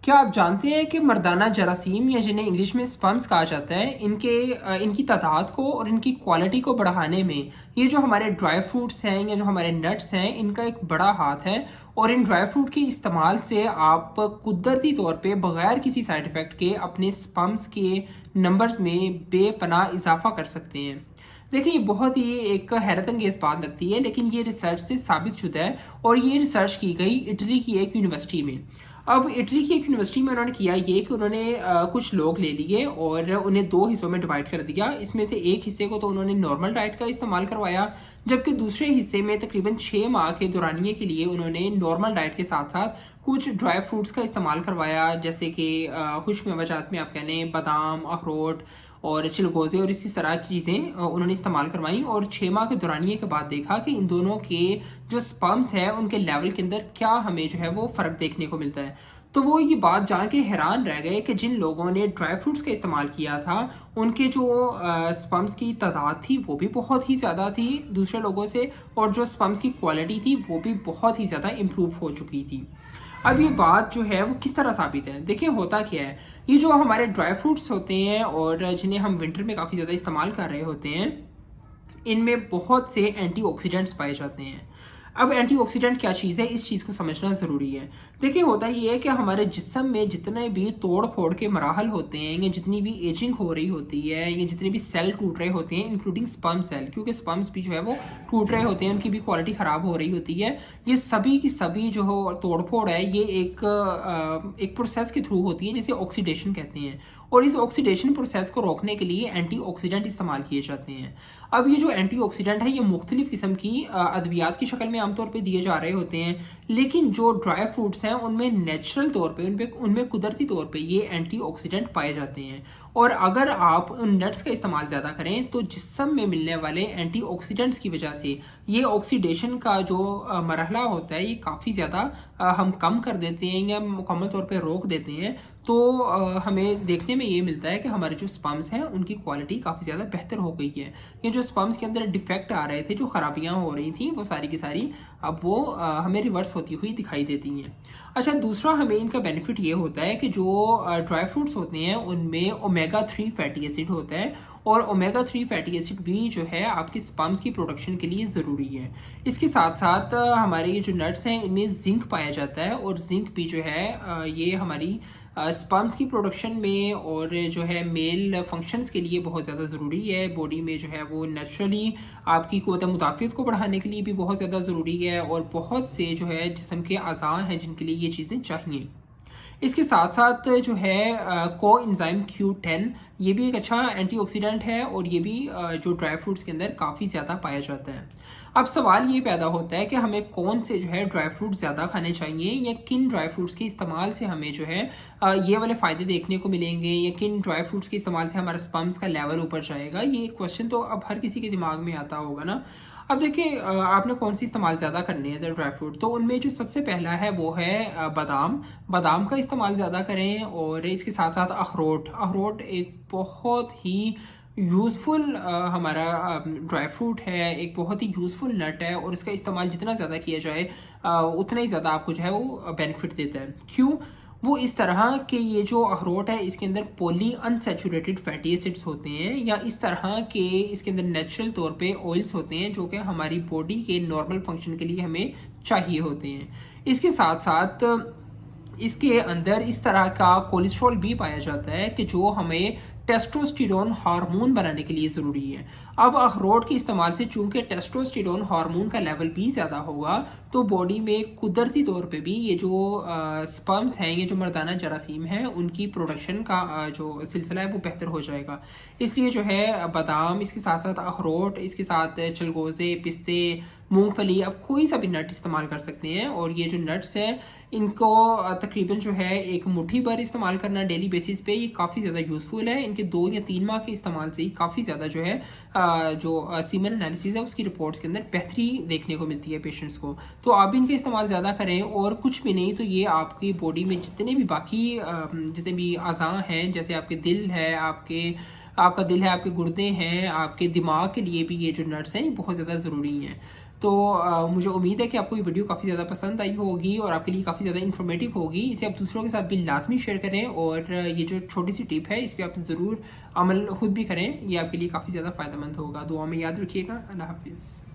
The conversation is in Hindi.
क्या आप जानते हैं कि मर्दाना जरासीम या जिन्हें इंग्लिश में स्पर्म्स कहा जाता है इनकी तादाद को और इनकी क्वालिटी को बढ़ाने में ये जो हमारे ड्राई फ्रूट्स हैं या जो हमारे नट्स हैं इनका एक बड़ा हाथ है। और इन ड्राई फ्रूट के इस्तेमाल से आप कुदरती तौर पे बगैर किसी साइड इफ़ेक्ट के अपने स्पर्म्स के नंबर्स में बेपनाह इजाफा कर सकते हैं। देखिए, ये बहुत ही एक हैरत अंगेज बात लगती है, लेकिन ये रिसर्च से साबित शुदा है और ये रिसर्च की गई इटली की एक यूनिवर्सिटी में। अब इटली की एक यूनिवर्सिटी में उन्होंने किया ये कि उन्होंने कुछ लोग ले लिए और उन्हें दो हिस्सों में डिवाइड कर दिया। इसमें से एक हिस्से को तो उन्होंने नॉर्मल डाइट का इस्तेमाल करवाया, जबकि दूसरे हिस्से में तकरीबन 6 माह के दौरानिए के लिए उन्होंने नॉर्मल डाइट के साथ साथ कुछ ड्राई फ्रूट्स का इस्तेमाल करवाया, जैसे कि खुश्क मेवाजात में आप कह लें बादाम, अखरोट और चिलगोजे और इसी तरह की चीज़ें उन्होंने इस्तेमाल करवाई। और 6 माह के दौरानिए के बाद देखा कि इन दोनों के जो स्पर्म्स है उनके लेवल के अंदर क्या हमें जो है वो फ़र्क देखने को मिलता है। तो वो ये बात जान के हैरान रह गए कि जिन लोगों ने ड्राई फ्रूट्स का इस्तेमाल किया था उनके जो स्पर्म्स की तादाद थी वो भी बहुत ही ज़्यादा थी दूसरे लोगों से, और जो स्पर्म्स की क्वालिटी थी वो भी बहुत ही ज़्यादा इम्प्रूव हो चुकी थी। अब ये बात जो है वो किस तरह साबित है, देखिए होता क्या है। ये जो हमारे ड्राई फ्रूट्स होते हैं और जिन्हें हम विंटर में काफ़ी ज़्यादा इस्तेमाल कर रहे होते हैं, इनमें बहुत से एंटीऑक्सीडेंट्स पाए जाते हैं। अब एंटीऑक्सीडेंट क्या चीज़ है, इस चीज़ को समझना ज़रूरी है। देखिए, होता ये है कि हमारे जिस्म में जितने भी तोड़ फोड़ के मराहल होते हैं या जितनी भी एजिंग हो रही होती है या जितने भी सेल टूट रहे होते हैं, इंक्लूडिंग स्पर्म सेल, क्योंकि स्पर्म्स भी जो है वो टूट रहे होते हैं, उनकी भी क्वालिटी ख़राब हो रही होती है। ये सभी की सभी जो हो तोड़ फोड़ है ये एक प्रोसेस के थ्रू होती है जिसे ऑक्सीडेशन कहते हैं। और इस ऑक्सीडेशन प्रोसेस को रोकने के लिए एंटीऑक्सीडेंट इस्तेमाल किए जाते हैं। अब ये जो एंटीऑक्सीडेंट है ये मुख्तलिफ किस्म की अद्वियात की शक्ल में आमतौर पे दिए जा रहे होते हैं, लेकिन जो ड्राई फ्रूट्स हैं उनमें नेचुरल तौर पे उनमें कुदरती तौर पे ये एंटीऑक्सीडेंट पाए जाते हैं। और अगर आप उन नट्स का इस्तेमाल ज़्यादा करें तो जिस्म में मिलने वाले एंटीऑक्सीडेंट्स की वजह से ये ऑक्सीडेशन का जो मरहला होता है ये काफ़ी ज़्यादा हम कम कर देते हैं या मुकम्मल तौर पे रोक देते हैं। तो हमें देखने में ये मिलता है कि हमारे जो स्पर्म्स हैं उनकी क्वालिटी काफ़ी ज़्यादा बेहतर हो गई है। ये जो स्पर्म्स के अंदर डिफेक्ट आ रहे थे, जो ख़राबियाँ हो रही थी, वो सारी की सारी अब वो हमें रिवर्स होती हुई दिखाई देती हैं। अच्छा, दूसरा हमें इनका बेनिफिट ये होता है कि जो ड्राई फ्रूट्स होते हैं उनमें ओमेगा 3 फैटी एसिड होता है, और ओमेगा 3 फैटी एसिड भी जो है आपके स्पर्म्स की प्रोडक्शन के लिए ज़रूरी है। इसके साथ साथ हमारे ये जो नट्स हैं इनमें जिंक पाया जाता है, और जिंक भी जो है ये हमारी स्पर्म्स की प्रोडक्शन में और जो है मेल फंक्शंस के लिए बहुत ज़्यादा ज़रूरी है। बॉडी में जो है वो नेचुरली आपकी क़ुव्वत मुदाफ़ियत को बढ़ाने के लिए भी बहुत ज़्यादा ज़रूरी है, और बहुत से जो है जिस्म के अज़ा हैं जिनके लिए ये चीज़ें चाहिए। इसके साथ साथ जो है को एंजाइम Q10 ये भी एक अच्छा एंटीऑक्सीडेंट है, और ये भी जो ड्राई फ्रूट्स के अंदर काफ़ी ज़्यादा पाया जाता है। अब सवाल ये पैदा होता है कि हमें कौन से जो है ड्राई फ्रूट्स ज़्यादा खाने चाहिए, या किन ड्राई फ्रूट्स के इस्तेमाल से हमें जो है ये वाले फ़ायदे देखने को मिलेंगे, या किन ड्राई फ्रूट्स के इस्तेमाल से हमारा स्पर्म्स का लेवल ऊपर जाएगा। ये क्वेश्चन तो अब हर किसी के दिमाग में आता होगा ना। अब देखिए, आपने कौन सी इस्तेमाल ज़्यादा करनी है ड्राई फ्रूट, तो उनमें जो सबसे पहला है वो है बादाम का इस्तेमाल ज़्यादा करें। और इसके साथ साथ अखरोट एक बहुत ही यूज़फुल हमारा ड्राई फ्रूट है, एक बहुत ही यूज़फुल नट है, और इसका इस्तेमाल जितना ज़्यादा किया जाए उतना ही ज़्यादा आपको जो है वो बेनिफिट देता है। क्यों? वो इस तरह के ये जो अखरोट है इसके अंदर पॉली अनसैचुरेटेड फैटी एसिड्स होते हैं, या इस तरह के इसके अंदर नेचुरल तौर पे ऑयल्स होते हैं जो कि हमारी बॉडी के नॉर्मल फंक्शन के लिए हमें चाहिए होते हैं। इसके साथ साथ इसके अंदर इस तरह का कोलेस्ट्रॉल भी पाया जाता है कि जो हमें टेस्टोस्टेरोन हार्मोन बनाने के लिए ज़रूरी है। अब अखरोट के इस्तेमाल से चूंकि टेस्टोस्टेरोन हार्मोन का लेवल भी ज़्यादा होगा, तो बॉडी में कुदरती तौर पे भी ये जो स्पर्म्स हैं, ये जो मर्दाना जरासीम हैं, उनकी प्रोडक्शन का जो सिलसिला है वो बेहतर हो जाएगा। इसलिए जो है बादाम, इसके साथ साथ अखरोट, इसके साथ चलगोज़े, पिस्ते, मूंगफली, आप कोई सा भी नट इस्तेमाल कर सकते हैं। और ये जो नट्स हैं इनको तकरीबन जो है एक मुट्ठी भर इस्तेमाल करना डेली बेसिस पे ये काफ़ी ज़्यादा यूज़फुल है। इनके 2 या 3 माह के इस्तेमाल से ही काफ़ी ज़्यादा जो है जो सीमन एनालिसिस है उसकी रिपोर्ट्स के अंदर बेहतरी देखने को मिलती है पेशेंट्स को। तो आप भी इनका इस्तेमाल ज़्यादा करें, और कुछ भी नहीं तो ये आपकी बॉडी में जितने भी बाकी जितने भी अज़ा हैं, जैसे आपका दिल है, आपके गुर्दे हैं, आपके दिमाग के लिए भी ये जो नट्स हैं बहुत ज़्यादा ज़रूरी हैं। तो मुझे उम्मीद है कि आपको ये वीडियो काफ़ी ज़्यादा पसंद आई होगी और आपके लिए काफ़ी ज़्यादा इन्फॉर्मेटिव होगी। इसे आप दूसरों के साथ भी लाजमी शेयर करें और ये जो छोटी सी टिप है इस पर आप ज़रूर अमल खुद भी करें, ये आपके लिए काफ़ी ज़्यादा फ़ायदेमंद होगा। दुआ में याद रखिएगा। अल्लाह हाफिज़।